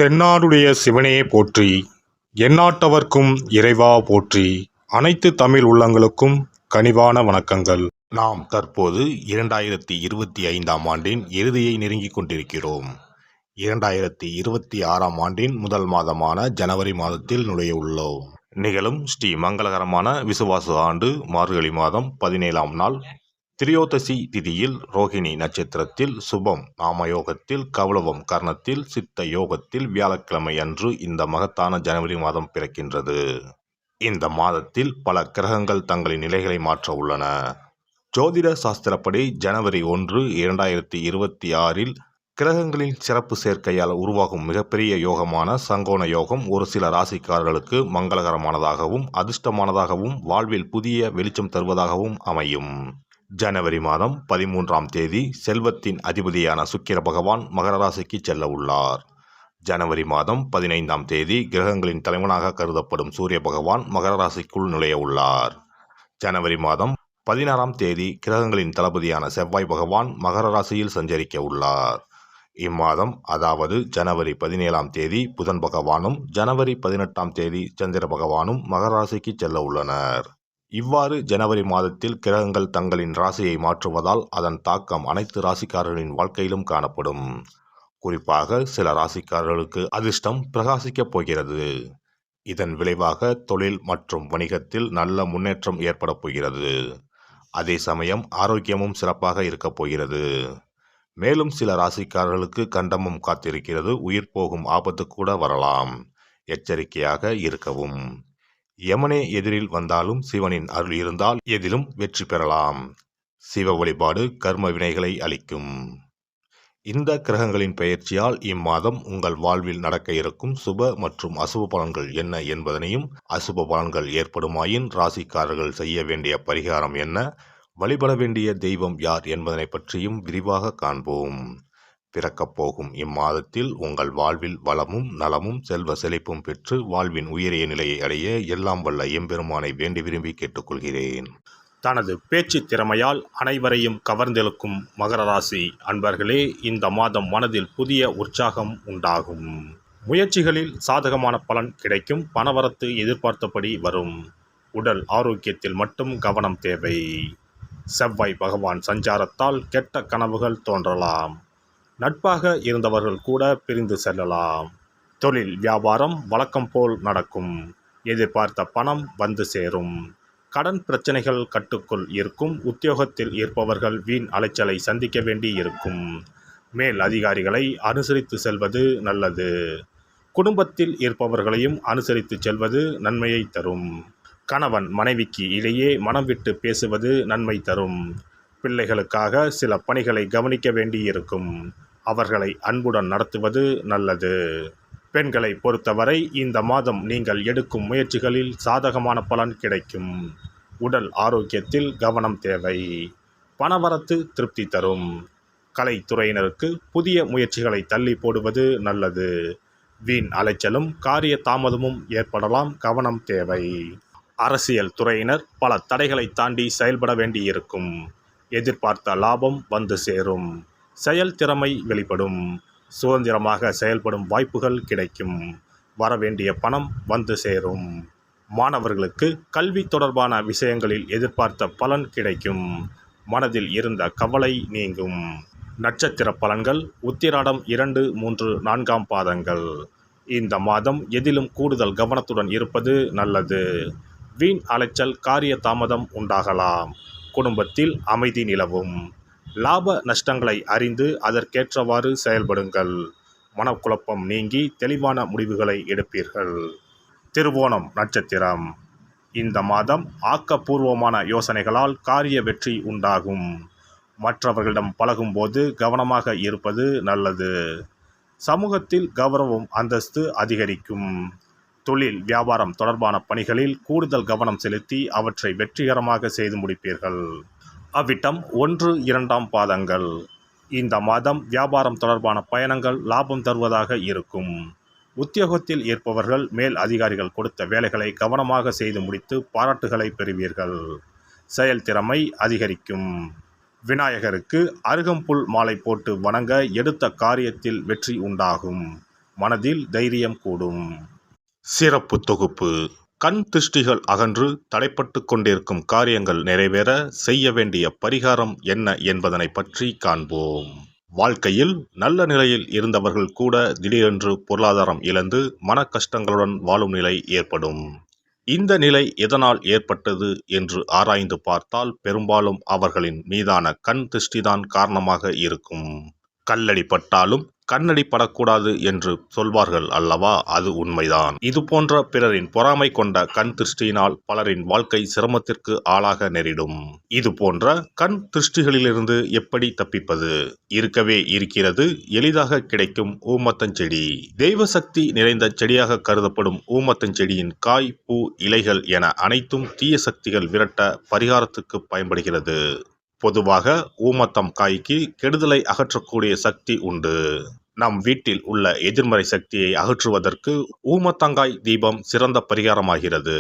தென்னாடுடைய சிவனே போற்றி, எந்நாட்டவர்க்கும் இறைவா போற்றி. அனைத்து தமிழ் உள்ளங்களுக்கும் கனிவான வணக்கங்கள். நாம் தற்போது 2025ஆம் ஆண்டின் இறுதியை நெருங்கிக் கொண்டிருக்கிறோம். 2026ஆம் ஆண்டின் முதல் மாதமான ஜனவரி மாதத்தில் நுழைய உள்ளோம். நிகழும் ஸ்ரீ மங்களகரமான விசுவாச ஆண்டு மார்கழி மாதம் 17ஆம் நாள் திரியோதசி திதியில் ரோகிணி நட்சத்திரத்தில் சுபம் நாமயோகத்தில் கௌளவம் கர்ணத்தில் சித்த யோகத்தில் வியாழக்கிழமை அன்று இந்த மகத்தான ஜனவரி மாதம் பிறக்கின்றது. இந்த மாதத்தில் பல கிரகங்கள் தங்களின் நிலைகளை மாற்ற உள்ளன. ஜோதிட சாஸ்திரப்படி ஜனவரி 1, 2026இல் கிரகங்களின் சிறப்பு சேர்க்கையால் உருவாகும் மிகப்பெரிய யோகமான சங்கோண யோகம் ஒரு சில ராசிக்காரர்களுக்கு மங்களகரமானதாகவும் அதிர்ஷ்டமானதாகவும் வாழ்வில் புதிய வெளிச்சம் தருவதாகவும் அமையும். ஜனவரி மாதம் 13ஆம் தேதி செல்வத்தின் அதிபதியான சுக்கிர பகவான் மகர ராசிக்கு செல்ல உள்ளார். ஜனவரி மாதம் 15ஆம் தேதி கிரகங்களின் தலைவனாக கருதப்படும் சூரிய பகவான் மகர ராசிக்குள் நுழைய உள்ளார். ஜனவரி மாதம் 16ஆம் தேதி கிரகங்களின் தளபதியான செவ்வாய் பகவான் மகர ராசியில் சஞ்சரிக்க உள்ளார். இம்மாதம் அதாவது ஜனவரி 17ஆம் தேதி புதன் பகவானும் ஜனவரி 18ஆம் தேதி சந்திர பகவானும் மகர ராசிக்கு செல்ல உள்ளனர். இவ்வாறு ஜனவரி மாதத்தில் கிரகங்கள் தங்களின் ராசியை மாற்றுவதால் அதன் தாக்கம் அனைத்து ராசிக்காரர்களின் வாழ்க்கையிலும் காணப்படும். குறிப்பாக சில ராசிக்காரர்களுக்கு அதிர்ஷ்டம் பிரகாசிக்கப் போகிறது. இதன் விளைவாக தொழில் மற்றும் வணிகத்தில் நல்ல முன்னேற்றம் ஏற்பட போகிறது. அதே சமயம் ஆரோக்கியமும் சிறப்பாக இருக்கப் போகிறது. மேலும் சில ராசிக்காரர்களுக்கு கண்டமும் காத்திருக்கிறது. உயிர் போகும் ஆபத்து கூட வரலாம். எச்சரிக்கையாக இருக்கவும். யமனே எதிரில் வந்தாலும் சிவனின் அருள் இருந்தால் எதிலும் வெற்றி பெறலாம். சிவ வழிபாடு கர்ம வினைகளை அளிக்கும். இந்த கிரகங்களின் பெயர்ச்சியால் இம்மாதம் உங்கள் வாழ்வில் நடக்க இருக்கும் சுப மற்றும் அசுப பலன்கள் என்ன என்பதனையும், அசுப பலன்கள் ஏற்படுமாயின் ராசிக்காரர்கள் செய்ய வேண்டிய பரிகாரம் என்ன, வழிபட வேண்டிய தெய்வம் யார் என்பதனை பற்றியும் விரிவாக காண்போம். பிறக்கப் போகும் இம்மாதத்தில் உங்கள் வாழ்வில் வளமும் நலமும் செல்வ செழிப்பும் பெற்று வாழ்வின் உயரிய நிலையை அடைய எல்லாம் வல்ல எம்பெருமானை வேண்டி விரும்பி கேட்டுக்கொள்கிறேன். தனது பேச்சு திறமையால் அனைவரையும் கவர்ந்தெழுக்கும் மகர ராசி அன்பர்களே, இந்த மாதம் மனதில் புதிய உற்சாகம் உண்டாகும். முயற்சிகளில் சாதகமான பலன் கிடைக்கும். பணவரத்து எதிர்பார்த்தபடி வரும். உடல் ஆரோக்கியத்தில் மட்டும் கவனம் தேவை. செவ்வாய் பகவான் சஞ்சாரத்தால் கெட்ட கனவுகள் தோன்றலாம். நட்பாக இருந்தவர்கள் கூட பிரிந்து செல்லலாம். தொழில் வியாபாரம் வழக்கம் போல் நடக்கும். எதிர்பார்த்த பணம் வந்து சேரும். கடன் பிரச்சனைகள் கட்டுக்குள் இருக்கும். உத்தியோகத்தில் இருப்பவர்கள் வீண் அலைச்சலை சந்திக்க வேண்டி இருக்கும். மேல் அதிகாரிகளை அனுசரித்து செல்வது நல்லது. குடும்பத்தில் இருப்பவர்களையும் அனுசரித்து செல்வது நன்மையை தரும். கணவன் மனைவிக்கு இடையே மனம் விட்டு பேசுவது நன்மை தரும். பிள்ளைகளுக்காக சில பணிகளை கவனிக்க வேண்டியிருக்கும். அவர்களை அன்புடன் நடத்துவது நல்லது. பெண்களை பொறுத்தவரை இந்த மாதம் நீங்கள் எடுக்கும் முயற்சிகளில் சாதகமான பலன் கிடைக்கும். உடல் ஆரோக்கியத்தில் கவனம் தேவை. பணவரத்து திருப்தி தரும். கலைத்துறையினருக்கு புதிய முயற்சிகளை தள்ளி போடுவது நல்லது. வீண் அலைச்சலும் காரிய தாமதமும் ஏற்படலாம். கவனம் தேவை. அரசியல் துறையினர் பல தடைகளை தாண்டி செயல்பட வேண்டியிருக்கும். எதிர்பார்த்த லாபம் வந்து சேரும். செயல் திறமை வெளிப்படும். சுதந்திரமாக செயல்படும் வாய்ப்புகள் கிடைக்கும். வரவேண்டிய பணம் வந்து சேரும். மாணவர்களுக்கு கல்வி தொடர்பான விஷயங்களில் எதிர்பார்த்த பலன் கிடைக்கும். மனதில் இருந்த கவலை நீங்கும். நட்சத்திர பலன்கள் உத்திராடம் 2, 3, 4ஆம் பாதங்கள். இந்த மாதம் எதிலும் கூடுதல் கவனத்துடன் இருப்பது நல்லது. வீண் அலைச்சல் காரிய தாமதம் உண்டாகலாம். குடும்பத்தில் அமைதி நிலவும். லாப நஷ்டங்களை அறிந்து அதற்கேற்றவாறு செயல்படுங்கள். மனக்குழப்பம் நீங்கி தெளிவான முடிவுகளை எடுப்பீர்கள். திருவோணம் நட்சத்திரம். இந்த மாதம் ஆக்கப்பூர்வமான யோசனைகளால் காரிய வெற்றி உண்டாகும். மற்றவர்களிடம் பழகும்போது கவனமாக இருப்பது நல்லது. சமூகத்தில் கௌரவம் அந்தஸ்து அதிகரிக்கும். தொழில் வியாபாரம் தொடர்பான பணிகளில் கூடுதல் கவனம் செலுத்தி அவற்றை வெற்றிகரமாக செய்து முடிப்பீர்கள். அவ்விட்டம் 1, 2ஆம் பாதங்கள். இந்த மாதம் வியாபாரம் தொடர்பான பயணங்கள் லாபம் தருவதாக இருக்கும். உத்தியோகத்தில் இருப்பவர்கள் மேல் அதிகாரிகள் கொடுத்த வேலைகளை கவனமாக செய்து முடித்து பாராட்டுகளை பெறுவீர்கள். செயல்திறமை அதிகரிக்கும். விநாயகருக்கு அருகம்புல் மாலை போட்டு வணங்க எடுத்த காரியத்தில் வெற்றி உண்டாகும். மனதில் தைரியம் கூடும். சிறப்பு தொகுப்பு. கண் திருஷ்டிகள் அகன்று தடைப்பட்டு கொண்டிருக்கும் காரியங்கள் நிறைவேற செய்ய வேண்டிய பரிகாரம் என்ன என்பதனை பற்றி காண்போம். வாழ்க்கையில் நல்ல நிலையில் இருந்தவர்கள் கூட திடீரென்று பொருளாதாரம் இழந்து மன கஷ்டங்களுடன் வாழும் நிலை ஏற்படும். இந்த நிலை எதனால் ஏற்பட்டது என்று ஆராய்ந்து பார்த்தால் பெரும்பாலும் அவர்களின் மீதான கண் திருஷ்டிதான் காரணமாக இருக்கும். கல்லடி பட்டாலும் கண்ணடி படக்கூடாது என்று சொல்வார்கள் அல்லவா, அது உண்மைதான். இது போன்ற பிறரின் பொறாமை கொண்ட கண் திருஷ்டியினால் பலரின் வாழ்க்கை சிரமத்திற்கு ஆளாக நேரிடும். இது போன்ற கண் திருஷ்டிகளிலிருந்து எப்படி தப்பிப்பது? இருக்கவே இருக்கிறது எளிதாக கிடைக்கும் ஊமத்தஞ்செடி. தெய்வ சக்தி நிறைந்த செடியாக கருதப்படும் ஊமத்தஞ்செடியின் காய், பூ, இலைகள் என அனைத்தும் தீய சக்திகள் விரட்ட பரிகாரத்துக்கு பயன்படுகிறது. பொதுவாக ஊமத்தம் காய்க்கு கெடுதலை அகற்றக்கூடிய சக்தி உண்டு. நம் வீட்டில் உள்ள எதிர்மறை சக்தியை அகற்றுவதற்கு ஊமத்தங்காய் தீபம் சிறந்த பரிகாரமாகிறது.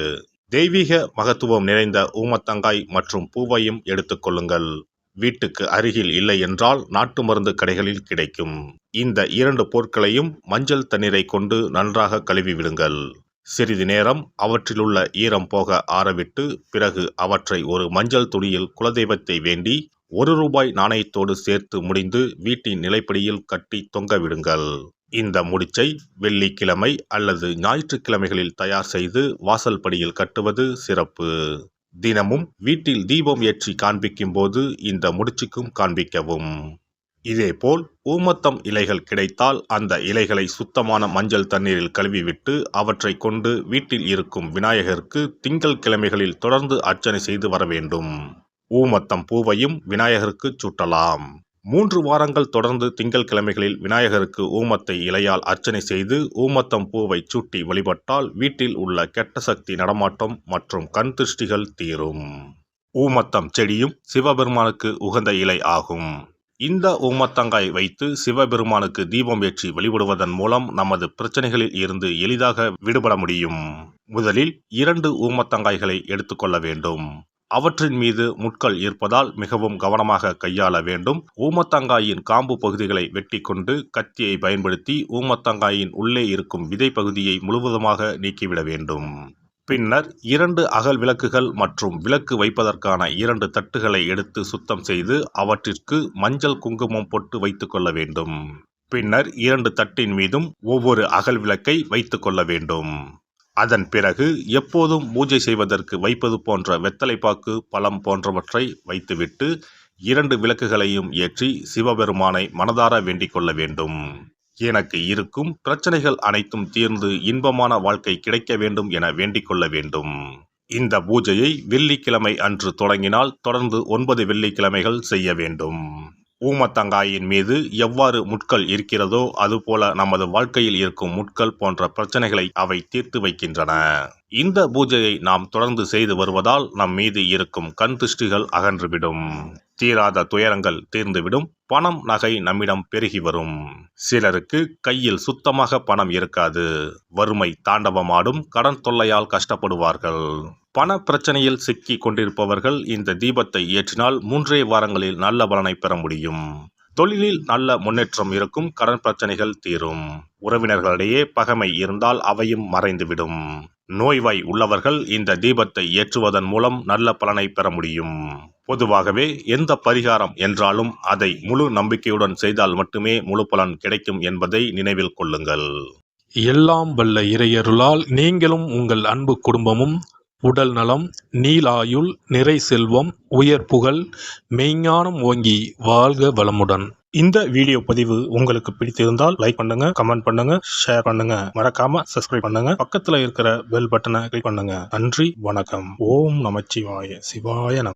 தெய்வீக மகத்துவம் நிறைந்த ஊமத்தங்காய் மற்றும் பூவையும் எடுத்துக்கொள்ளுங்கள். வீட்டுக்கு அருகில் இல்லை என்றால் நாட்டு மருந்து கடைகளில் கிடைக்கும். இந்த 2 பொருட்களையும் மஞ்சள் தண்ணீரை கொண்டு நன்றாக கழுவி விடுங்கள். சிறிது நேரம் அவற்றிலுள்ள ஈரம் போக ஆறவிட்டு பிறகு அவற்றை ஒரு மஞ்சள் துணியில் குலதெய்வத்தை வேண்டி ₹1 நாணயத்தோடு சேர்த்து முடிந்து வீட்டின் நிலைப்படியில் கட்டி தொங்க விடுங்கள். இந்த முடிச்சை வெள்ளிக்கிழமை அல்லது ஞாயிற்றுக்கிழமைகளில் தயார் செய்து வாசல் படியில் கட்டுவது சிறப்பு. தினமும் வீட்டில் தீபம் ஏற்றி காண்பிக்கும் போது இந்த முடிச்சுக்கும் காண்பிக்கவும். இதேபோல் ஊமத்தம் இலைகள் கிடைத்தால் அந்த இலைகளை சுத்தமான மஞ்சள் தண்ணீரில் கழுவிவிட்டு அவற்றை கொண்டு வீட்டில் இருக்கும் விநாயகருக்கு திங்கள் கிழமைகளில் தொடர்ந்து அர்ச்சனை செய்து வர வேண்டும். ஊமத்தம் பூவையும் விநாயகருக்கு சூட்டலாம். 3 வாரங்கள் தொடர்ந்து திங்கள் கிழமைகளில் விநாயகருக்கு ஊமத்தை இலையால் அர்ச்சனை செய்து ஊமத்தம் பூவை சூட்டி வழிபட்டால் வீட்டில் உள்ள கெட்ட சக்தி நடமாட்டம் மற்றும் கண் திருஷ்டிகள் தீரும். ஊமத்தம் செடியும் சிவபெருமானுக்கு உகந்த இலை ஆகும். இந்த ஊமத்தங்காய் வைத்து சிவபெருமானுக்கு தீபம் ஏற்றி வழிபடுவதன் மூலம் நமது பிரச்சனைகளில் இருந்து எளிதாக விடுபட முடியும். முதலில் 2 ஊமத்தங்காய்களை எடுத்துக்கொள்ள வேண்டும். அவற்றின் மீது முட்கள் இருப்பதால் மிகவும் கவனமாக கையாள வேண்டும். ஊமத்தங்காயின் காம்பு பகுதிகளை வெட்டி கொண்டு கத்தியை பயன்படுத்தி ஊமத்தங்காயின் உள்ளே இருக்கும் விதை பகுதியை முழுவதுமாக நீக்கிவிட வேண்டும். பின்னர் 2 அகல் விளக்குகள் மற்றும் விளக்கு வைப்பதற்கான 2 தட்டுகளை எடுத்து சுத்தம் செய்து அவற்றிற்கு மஞ்சள் குங்குமம் போட்டு வைத்துக் கொள்ள வேண்டும். பின்னர் 2 தட்டின் மீதும் ஒவ்வொரு அகல் விளக்கை வைத்துக் கொள்ள வேண்டும். அதன் பிறகு எப்போதும் பூஜை செய்வதற்கு வைப்பது போன்ற வெத்தலைப்பாக்கு, பழம் போன்றவற்றை வைத்துவிட்டு 2 விளக்குகளையும் ஏற்றி சிவபெருமானை மனதார வேண்டிக் கொள்ள வேண்டும். எனக்கு இருக்கும் பிரச்சனைகள் அனைத்தும் தீர்ந்து இன்பமான வாழ்க்கை கிடைக்க வேண்டும் என வேண்டிக் கொள்ள வேண்டும். இந்த பூஜையை வெள்ளிக்கிழமை அன்று தொடங்கினால் தொடர்ந்து 9 வெள்ளிக்கிழமைகள் செய்ய வேண்டும். ஊமத்தங்காயின் மீது எவ்வாறு முட்கள் இருக்கிறதோ அதுபோல நமது வாழ்க்கையில் இருக்கும் முட்கள் போன்ற பிரச்சனைகளை அவை தீர்த்து வைக்கின்றன. இந்த பூஜையை நாம் தொடர்ந்து செய்து வருவதால் நம் மீது இருக்கும் கண் திருஷ்டிகள் அகன்றுவிடும். தீராத துயரங்கள் தீர்ந்துவிடும். பணம், நகை நம்மிடம் பெருகி வரும். சிலருக்கு கையில் சுத்தமாக பணம் இருக்காது. வறுமை தாண்டவமாடும். கடன் தொல்லையால் கஷ்டப்படுவார்கள். பண பிரச்சனையில் சிக்கி கொண்டிருப்பவர்கள் இந்த தீபத்தை ஏற்றினால் 3 வாரங்களில் நல்ல பலனை பெற முடியும். தொழிலில் நல்ல முன்னேற்றம் இருக்கும். கடன் பிரச்சனைகள் தீரும். உறவினர்களிடையே பகைமை இருந்தால் அவையும் மறைந்துவிடும். நோய்வாய் உள்ளவர்கள் இந்த தீபத்தை ஏற்றுவதன் மூலம் நல்ல பலனை பெற முடியும். பொதுவாகவே எந்த பரிகாரம் என்றாலும் அதை முழு நம்பிக்கையுடன் செய்தால் மட்டுமே முழு பலன் கிடைக்கும் என்பதை நினைவில் கொள்ளுங்கள். எல்லாம் வல்ல இறையருளால் நீங்களும் உங்கள் அன்பு குடும்பமும் உடல் நலம், நீலாயுள், நிறை செல்வம், உயர் புகழ், மெய்ஞானம் ஓங்கி வாழ்க வளமுடன். இந்த வீடியோ பதிவு உங்களுக்கு பிடித்திருந்தால் லைக் பண்ணுங்க, கமெண்ட் பண்ணுங்க, ஷேர் பண்ணுங்க. மறக்காம சப்ஸ்கிரைப் பண்ணுங்க. பக்கத்துல இருக்கிற பெல் பட்டனை கிளிக் பண்ணுங்க. நன்றி, வணக்கம். ஓம் நமச்சிவாய. சிவாய நம.